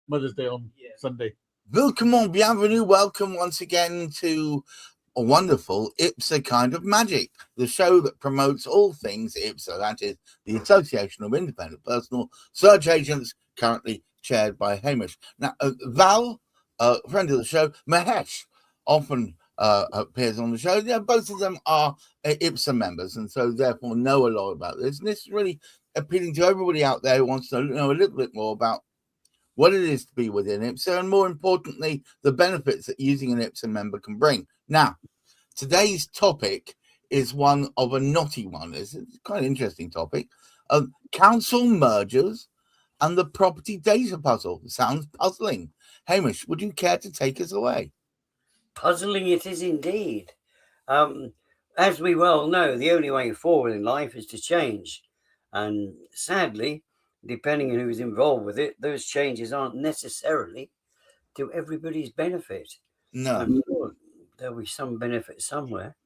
Mother's Day on Sunday. Welcome, bienvenue, welcome once again to a wonderful IPSA Kind of Magic, the show that promotes all things IPSA, that is the Association of Independent Personal Search Agents, currently chaired by Hamish. Now, Val, friend of the show, Mahesh, often appears on the show. Yeah, both of them are IPSA members, and so therefore know a lot about this. And this is really appealing to everybody out there who wants to know a little bit more about what it is to be within IPSA, and more importantly, the benefits that using an IPSA member can bring. Now, today's topic is one of a knotty one. It's quite an interesting topic. Council mergers and the property data puzzle. Sounds puzzling. Hamish, would you care to take us away? Puzzling it is indeed. As we well know, the only way forward in life is to change. And sadly, depending on who's involved with it, those changes aren't necessarily to everybody's benefit. No. I'm sure there'll be some benefit somewhere.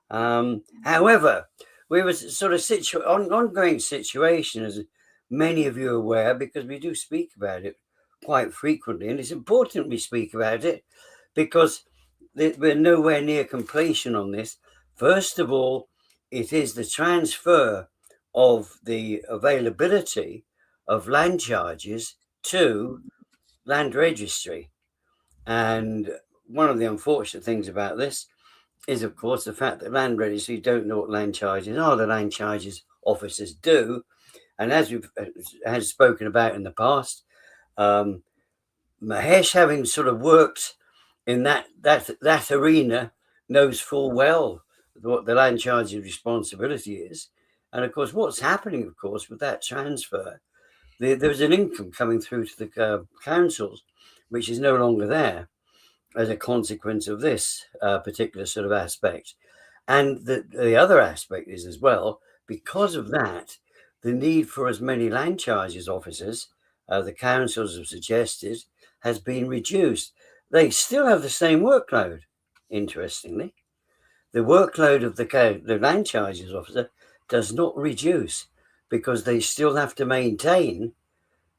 However, we have a sort of ongoing situation, as many of you are aware, because we do speak about it quite frequently. And it's important we speak about it because we're nowhere near completion on this. First of all, it is the transfer of the availability of land charges to land registry. And one of the unfortunate things about this is, of course, the fact that land registry don't know what land charges are. The land charges officers do. And as we've had spoken about in the past, Mahesh, having sort of worked in that arena, knows full well what the land charges responsibility is. And of course, what's happening, of course, with that transfer, there's an income coming through to the councils, which is no longer there as a consequence of this particular sort of aspect. And the other aspect is as well, because of that, the need for as many land charges officers, the councils have suggested, has been reduced. They still have the same workload, interestingly. The workload of the land charges officer does not reduce because they still have to maintain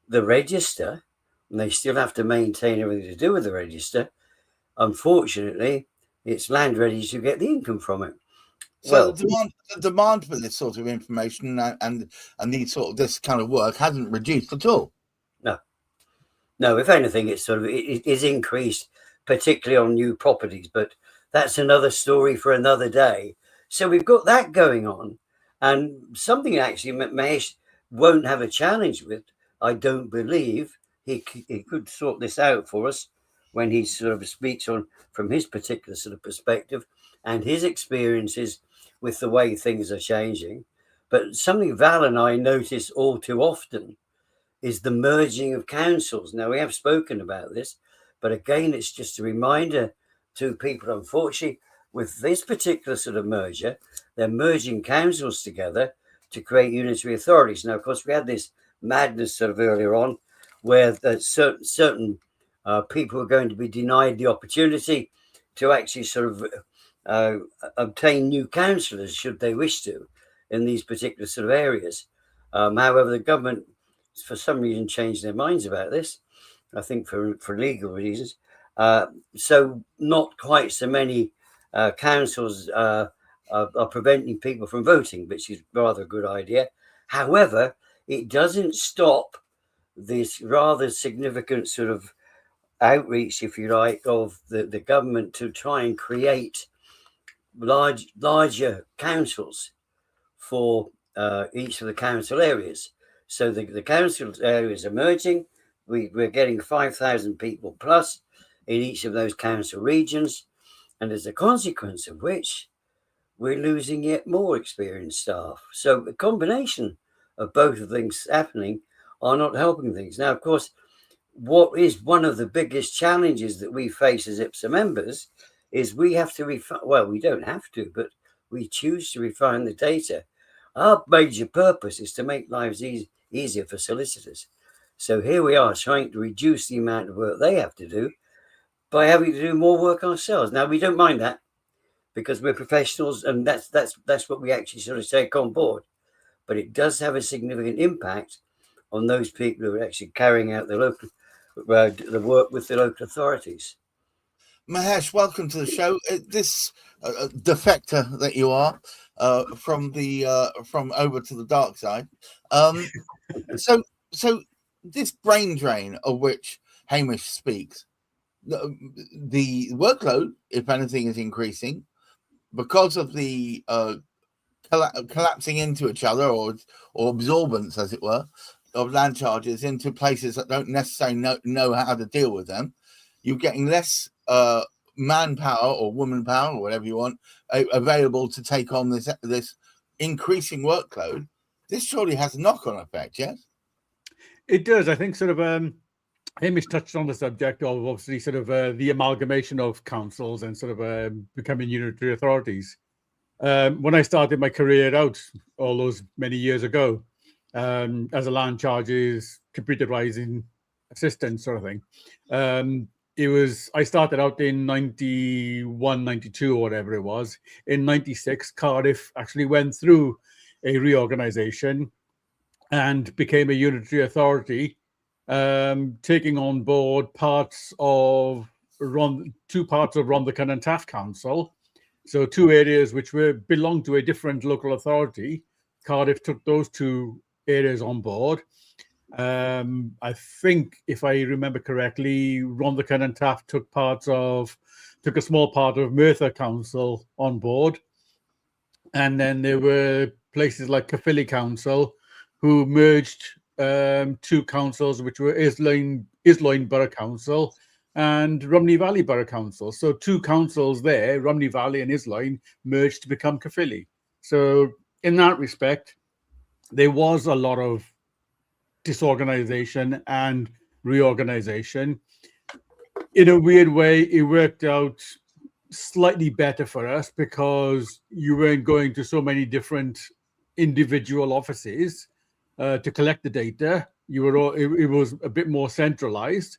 the register and they still have to maintain everything to do with the register. Unfortunately, it's land registry to get the income from it. So the demand for this sort of information and this kind of work hasn't reduced at all. No, if anything, it is increased, particularly on new properties, but that's another story for another day. So we've got that going on, and something actually Mahesh won't have a challenge with. I don't believe he could sort this out for us when he sort of speaks on from his particular sort of perspective and his experiences with the way things are changing. But something Val and I notice all too often is the merging of councils. Now, we have spoken about this, but again, it's just a reminder to people, unfortunately, with this particular sort of merger, they're merging councils together to create unitary authorities. Now, of course, we had this madness sort of earlier on where certain people are going to be denied the opportunity to actually sort of obtain new councillors should they wish to in these particular sort of areas. However, the government, for some reason, changed their minds about this, I think for legal reasons. So not quite so many councils are preventing people from voting, which is rather a good idea. However, it doesn't stop this rather significant sort of outreach, if you like, of the government to try and create larger councils for each of the council areas. So the council areas are merging. We're getting 5,000 people plus in each of those council regions. And as a consequence of which, we're losing yet more experienced staff. So a combination of both of things happening are not helping things. Now, of course, what is one of the biggest challenges that we face as IPSA members is we have to refine, well, we don't have to, but we choose to refine the data. Our major purpose is to make lives easier for solicitors. So here we are trying to reduce the amount of work they have to do by having to do more work ourselves. Now, we don't mind that because we're professionals and that's what we actually sort of take on board. But it does have a significant impact on those people who are actually carrying out the the work with the local authorities. Mahesh, welcome to the show. This defector that you are from over to the dark side. So this brain drain of which Hamish speaks, the workload, if anything, is increasing because of the collapsing into each other or absorbance, as it were, of land charges into places that don't necessarily know how to deal with them. You're getting less manpower or woman power or whatever you want available to take on this increasing workload. This surely has a knock-on effect, yes? It does. I think sort of Hamish touched on the subject of obviously sort of the amalgamation of councils and sort of becoming unitary authorities. When I started my career out all those many years ago, as a land charges computerizing assistant sort of thing, I started out in 91, 92 or whatever it was. In 96, Cardiff actually went through a reorganization and became a unitary authority, taking on board two parts of Rhondda and Taff Council. So two areas which belonged to a different local authority. Cardiff took those two areas on board. I think, if I remember correctly, Rhondda and Taff took a small part of Merthyr Council on board. And then there were places like Caerphilly Council, who merged two councils, which were Isloyn Borough Council and Rumney Valley Borough Council. So two councils there, Rumney Valley and Isloyn, merged to become Caerphilly. So in that respect, there was a lot of disorganization and reorganization. In a weird way, it worked out slightly better for us because you weren't going to so many different individual offices to collect the data. It was a bit more centralized.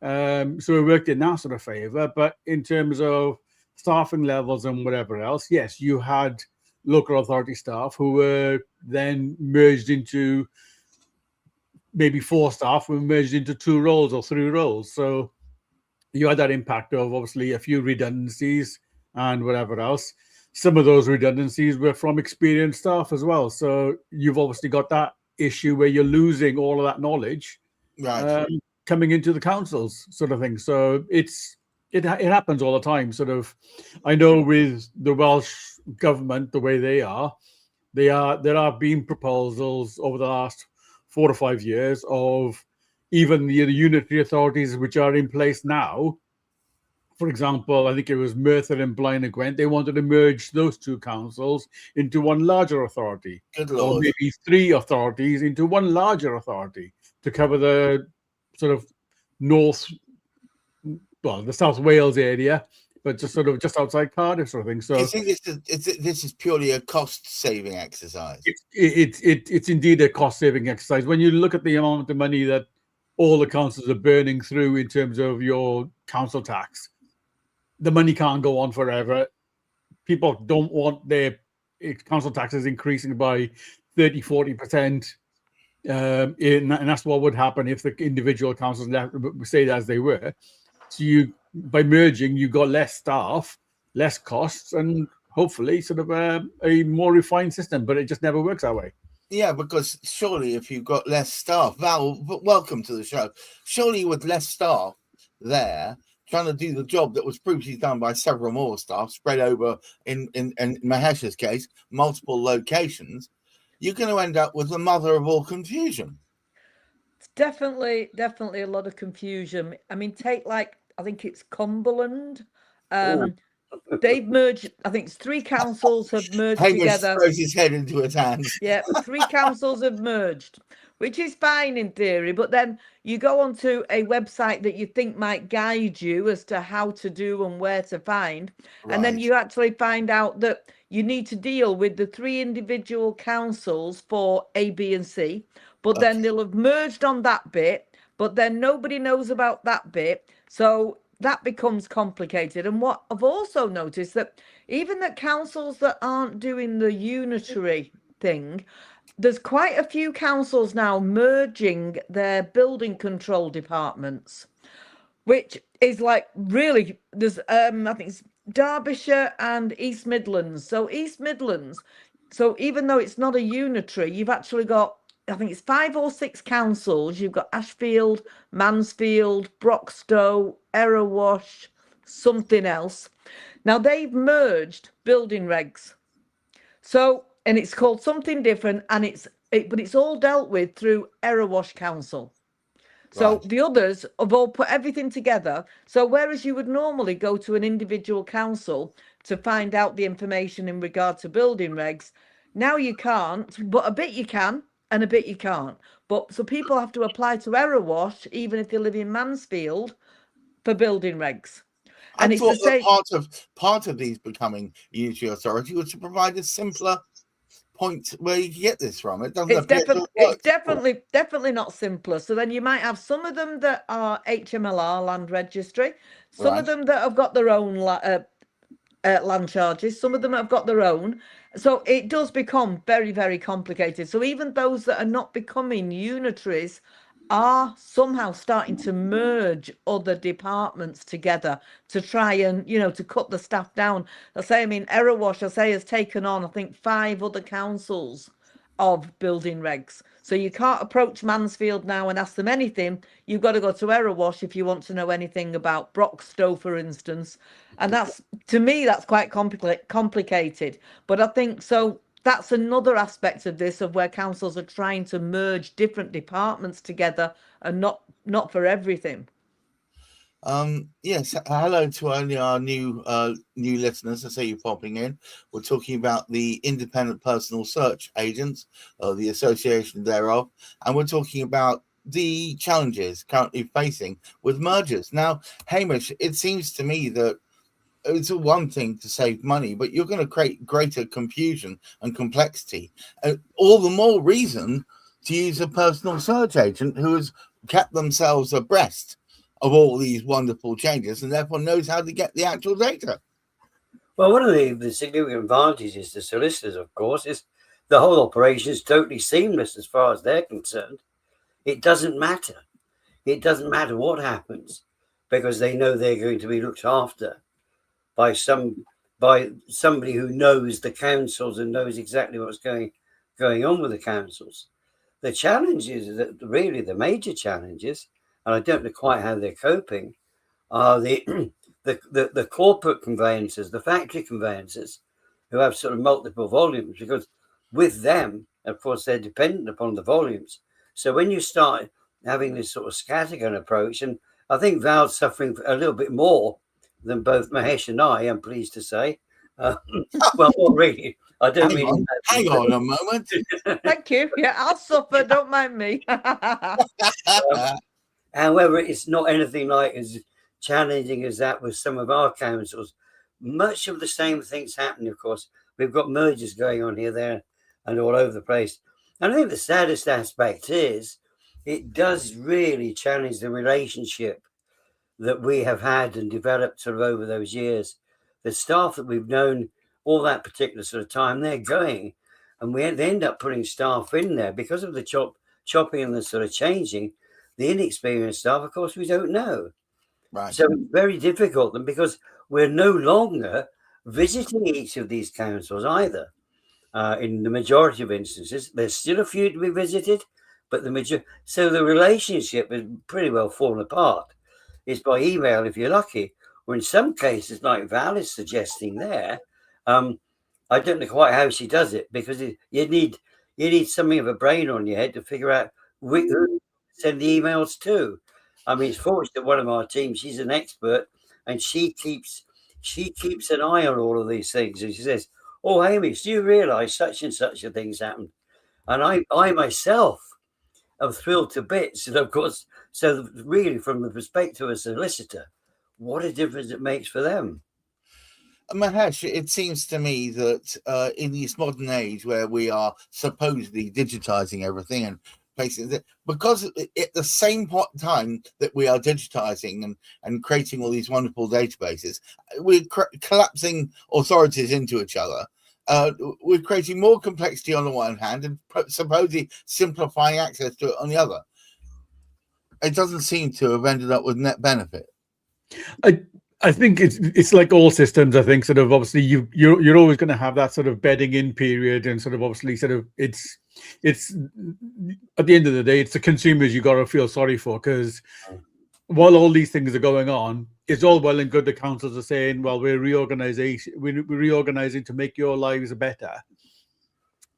So it worked in that sort of favor. But in terms of staffing levels and whatever else, yes, you had local authority staff who were then merged into maybe 4 staff were merged into 2 roles or 3 roles. So you had that impact of obviously a few redundancies and whatever else. Some of those redundancies were from experienced staff as well. So you've obviously got that issue where you're losing all of that knowledge coming into the councils, sort of thing. So it happens all the time. Sort of, I know with the Welsh government, the way there have been proposals over the last 4 or 5 years of even the unitary authorities which are in place now. For example, I think it was Merthyr and Blaen y Gwent. They wanted to merge those 2 councils into one larger authority, or maybe 3 authorities into one larger authority to cover the sort of the South Wales area, but just outside Cardiff, sort of thing. So you think this is purely a cost-saving exercise? It's indeed a cost-saving exercise. When you look at the amount of money that all the councils are burning through in terms of your council tax, the money can't go on forever. People don't want their council taxes increasing by 30-40%. And that's what would happen if the individual councils stayed as they were. So by merging, you got less staff, less costs, and hopefully sort of a more refined system. But it just never works that way. Yeah, because surely if you've got less staff, Val, welcome to the show. Surely with less staff there trying to do the job that was previously done by several more staff spread over, in Mahesh's case, multiple locations, you're going to end up with the mother of all confusion. It's definitely a lot of confusion. I mean, take like, I think it's Cumberland. They've merged, I think it's 3 councils have merged together. Throws his head into his hands. Yeah, 3 councils have merged, which is fine in theory, but then you go onto a website that you think might guide you as to how to do and where to find, and then you actually find out that you need to deal with the 3 individual councils for A, B, and C, but then they'll have merged on that bit, but then nobody knows about that bit, so that becomes complicated. And what I've also noticed that even the councils that aren't doing the unitary thing, there's quite a few councils now merging their building control departments, which is like really, there's I think it's Derbyshire and East Midlands. So East Midlands, so even though it's not a unitary, you've actually got, I think it's 5 or 6 councils. You've got Ashfield, Mansfield, Broxtowe, Erewash, something else. Now they've merged building regs. So, and it's called something different, and but it's all dealt with through Erewash Council. So Right. the others have all put everything together. So whereas you would normally go to an individual council to find out the information in regard to building regs, now you can't, but a bit you can and a bit you can't. But so people have to apply to Erewash, even if they live in Mansfield, for building regs. And I it's thought the same. that part of these becoming unitary authority was to provide a simpler point where you get this from. It doesn't It's appear to have worked. definitely not simpler. So then you might have some of them that are HMLR land registry, some Right. of them that have got their own land charges, some of them have got their own. So it does become very, very complicated. So even those that are not becoming unitaries are somehow starting to merge other departments together to try and, to cut the staff down. I say, I mean, Erewash, I say, has taken on, I think, 5 other councils of building regs. So you can't approach Mansfield now and ask them anything. You've got to go to Erewash if you want to know anything about Broxtowe, for instance. And that's, to me, that's quite complicated. But I think so. That's another aspect of this, of where councils are trying to merge different departments together and not for everything. Yes, hello to only our new listeners. I see you popping in. We're talking about the independent personal search agents, or the association thereof, and we're talking about the challenges currently facing with mergers. Now, Hamish, it seems to me that it's one thing to save money, but you're going to create greater confusion and complexity. All the more reason to use a personal search agent who has kept themselves abreast of all these wonderful changes and therefore knows how to get the actual data. Well, one of the significant advantages to solicitors, of course, is the whole operation is totally seamless as far as they're concerned. It doesn't matter. It doesn't matter what happens, because they know they're going to be looked after by somebody who knows the councils and knows exactly what's going on with the councils. The challenges, that really the major challenges, and I don't know quite how they're coping, are the corporate conveyancers, the factory conveyancers, who have sort of multiple volumes, because with them, of course, they're dependent upon the volumes. So when you start having this sort of scattergun approach, and I think Val's suffering a little bit more than both Mahesh and I, I'm pleased to say. Well, not really. I don't mean. Hang on a moment. Thank you. Yeah, I'll suffer. Don't mind me. However, it's not anything like as challenging as that with some of our councils. Much of the same things happening, of course. We've got mergers going on here, there, and all over the place. And I think the saddest aspect is it does really challenge the relationship that we have had and developed sort of over those years. The staff that we've known all that particular sort of time, they're going, and they end up putting staff in there because of the chopping and the sort of changing. The inexperienced staff, of course, we don't know. Right. So it's very difficult, and because we're no longer visiting each of these councils either. In the majority of instances, there's still a few to be visited, but so the relationship is pretty well fallen apart. It's by email if you're lucky, or in some cases, like Val is suggesting there. I don't know quite how she does it, because you need something of a brain on your head to figure out who to send the emails to. I mean, it's fortunate one of our team, she's an expert, and she keeps an eye on all of these things. And she says, "Oh, Hamish, do you realise such and such a thing's happened?" And I myself am thrilled to bits. And of course, so really from the perspective of a solicitor, what a difference it makes for them. Mahesh, it seems to me that in this modern age where we are supposedly digitizing everything and facing it, because at the same time that we are digitizing and creating all these wonderful databases, we're collapsing authorities into each other. we're creating more complexity on the one hand and supposedly simplifying access to it on the other. It doesn't seem to have ended up with net benefit. I think it's like all systems. I think sort of obviously you're always going to have that sort of bedding in period, and sort of obviously sort of it's at the end of the day, it's the consumers you got to feel sorry for, because while all these things are going on, it's all well and good the councils are saying, well, we're reorganizing to make your lives better.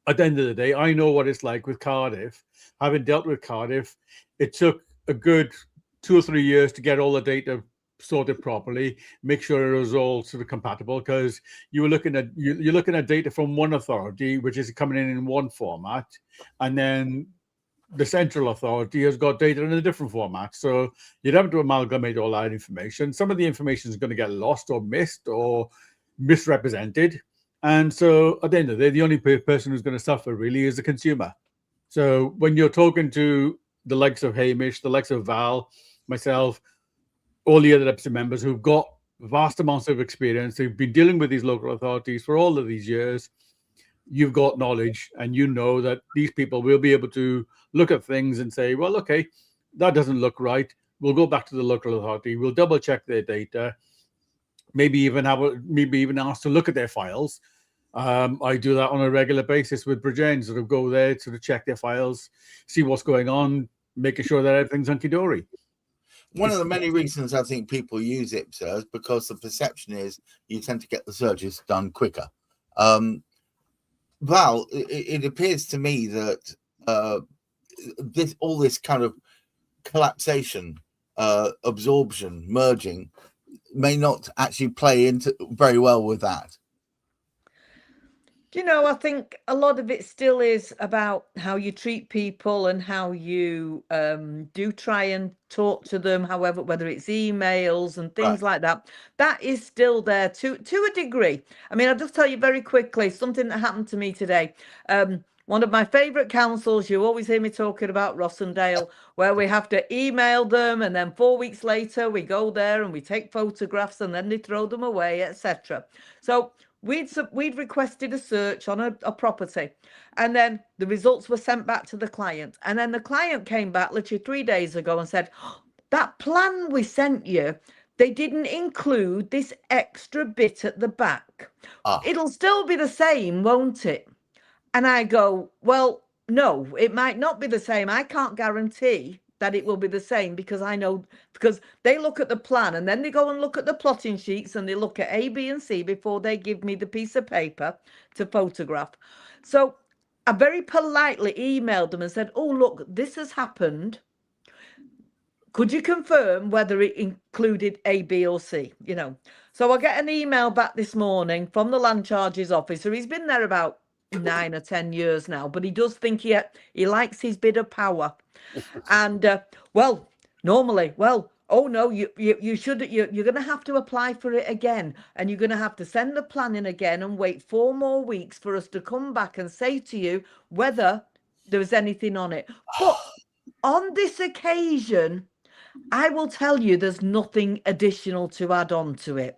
At the end of the day, I know what it's like with Cardiff. Having dealt with Cardiff, it took a good 2 or 3 years to get all the data sorted properly, make sure it was all sort of compatible, because you're looking at data from one authority which is coming in one format, and then the central authority has got data in a different format. So you'd have to amalgamate all that information. Some of the information is going to get lost or missed or misrepresented, and so at the end of the day, the only person who's going to suffer really is the consumer. So when you're talking to the likes of Hamish, the likes of Val, myself, all the other IPSA members who've got vast amounts of experience, they've been dealing with these local authorities for all of these years, you've got knowledge, and you know that these people will be able to look at things and say, well, okay, that doesn't look right. We'll go back to the local authority. We'll double check their data. Maybe even ask to look at their files. I do that on a regular basis with Bridgend, sort of go there, sort of check their files, see what's going on, making sure that everything's hunky-dory. One of the many reasons I think people use IPSA is because the perception is you tend to get the searches done quicker. Val, it appears to me that all this kind of collapsation, absorption, merging may not actually play into very well with that. You know, I think a lot of it still is about how you treat people and how you do try and talk to them, however, whether it's emails and things like that. That is still there to a degree. I mean, I'll just tell you very quickly something that happened to me today. One of my favourite councils, you always hear me talking about Rossendale, where we have to email them, and then 4 weeks later we go there and we take photographs and then they throw them away, etc. So we'd requested a search on a property, and then the results were sent back to the client, and then the client came back literally 3 days ago and said, oh, that plan we sent you, they didn't include this extra bit at the back. It'll still be the same, won't it? And I go, well, no, it might not be the same. I can't guarantee that it will be the same, because I know, because they look at the plan and then they go and look at the plotting sheets and they look at A, B, and C before they give me the piece of paper to photograph. So I very politely emailed them and said, oh, look, this has happened. Could you confirm whether it included A, B, or C? You know, so I get an email back this morning from the land charges officer. He's been there about 9 or 10 years now, but he does think he likes his bit of power. And well, normally, well, oh no, you're going to have to apply for it again, and you're going to have to send the plan in again and wait 4 more weeks for us to come back and say to you whether there was anything on it. But on this occasion, I will tell you there's nothing additional to add on to it.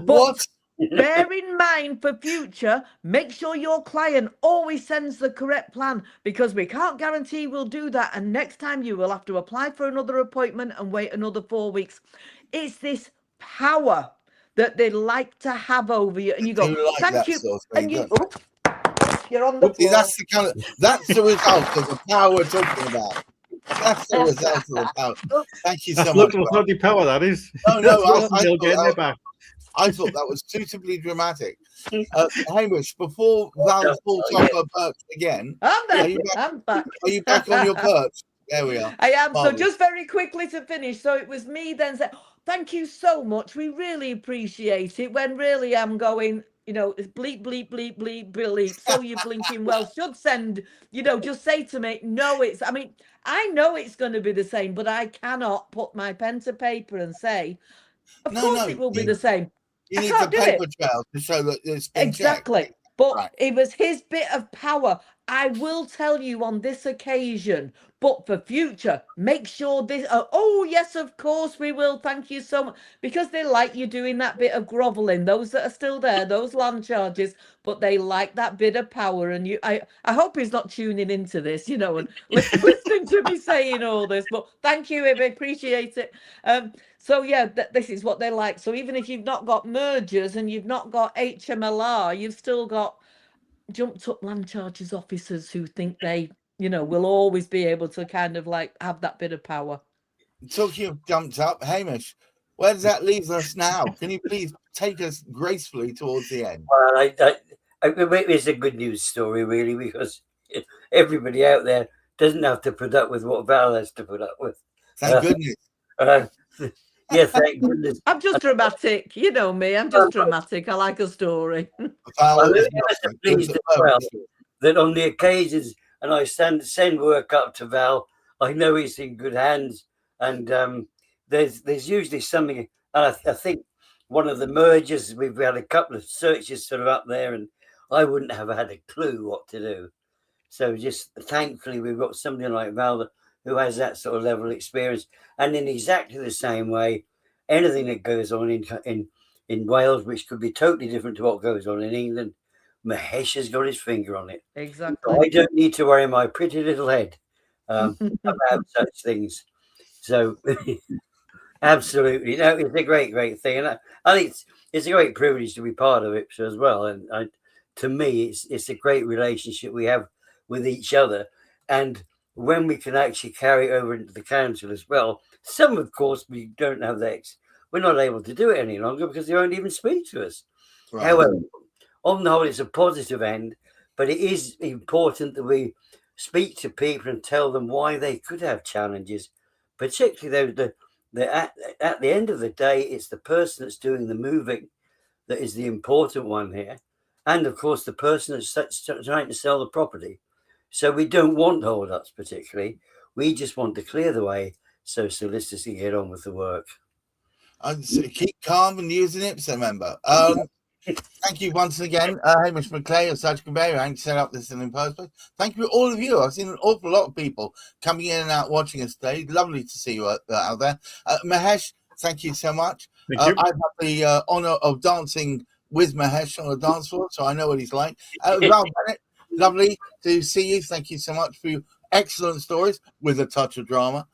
But bear in mind for future, make sure your client always sends the correct plan, because we can't guarantee we'll do that. And next time you will have to apply for another appointment and wait another 4 weeks. It's this power that they like to have over you. And you go, thank you. Sort of and you're on the floor. That's the result of the power we're talking about. That's the result of the power. Thank you so much. Local authority power, that is. I thought that was suitably dramatic. Hamish, before Val falls off her perch again, I'm back. Are you back on your perch? There we are. I am. Marvelous. So just very quickly to finish. So it was me then said, thank you so much. We really appreciate it. When really I'm going, you know, it's bleep, bleep, bleep, bleep, bleep. So you blinking well should send, you know, just say to me, no, I mean, I know it's going to be the same, but I cannot put my pen to paper and say, of course it will be the same. You need the paper trail to show that it's been exactly. checked. But it was his bit of power. I will tell you on this occasion, but for future, make sure this. Oh, yes, of course we will. Thank you so much. Because they like you doing that bit of groveling. Those that are still there, those land charges, but they like that bit of power. And I hope he's not tuning into this, you know, and listening to me saying all this. But thank you, Ibby. Appreciate it. So yeah, this is what they like. So even if you've not got mergers and you've not got HMLR, you've still got jumped up land charges officers who think they, you know, will always be able to kind of like have that bit of power. Talking of jumped up, Hamish, where does that leave us now? Can you please take us gracefully towards the end? Well, it's a good news story, really, because everybody out there doesn't have to put up with what Val has to put up with. Thank goodness. Yeah, thank goodness. I'm just dramatic, you know me. I'm just dramatic. I like a story. Val is I'm pleased as well that on the occasions, and I send work up to Val, I know he's in good hands, and there's usually something. And I think one of the mergers, we've had a couple of searches sort of up there, and I wouldn't have had a clue what to do. So just thankfully, we've got somebody like Val who has that sort of level of experience, and in exactly the same way, anything that goes on in Wales, which could be totally different to what goes on in England, Mahesh has got his finger on it. Exactly. I don't need to worry my pretty little head about such things. So absolutely, no, it's a great thing, and I think it's a great privilege to be part of IPSA as well. And to me, it's a great relationship we have with each other, and when we can actually carry it over into the council as well. Some, of course, we don't have that. We're not able to do it any longer because they won't even speak to us. Right. However, on the whole, it's a positive end, but it is important that we speak to people and tell them why they could have challenges, particularly those that at the end of the day, it's the person that's doing the moving that is the important one here. And of course, the person that's trying to sell the property. So we don't want hold-ups particularly. We just want to clear the way so solicitors can get on with the work. So keep calm and use an IPSA member. Thank you once again, Hamish McClay of Surgical Barrier, and set up this in the first place. Thank you to all of you. I've seen an awful lot of people coming in and out watching us today. Lovely to see you out there. Mahesh, thank you so much. I've had the honour of dancing with Mahesh on the dance floor, so I know what he's like. Val Bennett, lovely to see you. Thank you so much for your excellent stories with a touch of drama.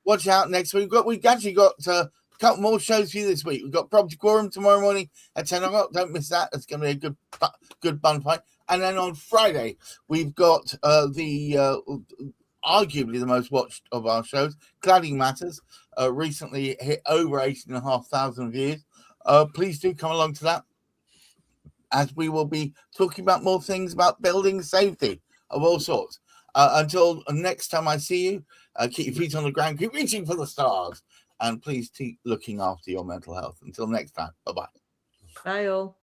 Watch out next week. We've actually got a couple more shows for you this week. We've got Property Quorum tomorrow morning at 10 o'clock. Don't miss that. It's going to be a good bun fight. And then on Friday, we've got arguably the most watched of our shows, Cladding Matters. Recently hit over 18,500 views. Please do come along to that, as we will be talking about more things about building safety of all sorts. Until next time I see you, keep your feet on the ground, keep reaching for the stars, and please keep looking after your mental health. Until next time, bye-bye. Bye all.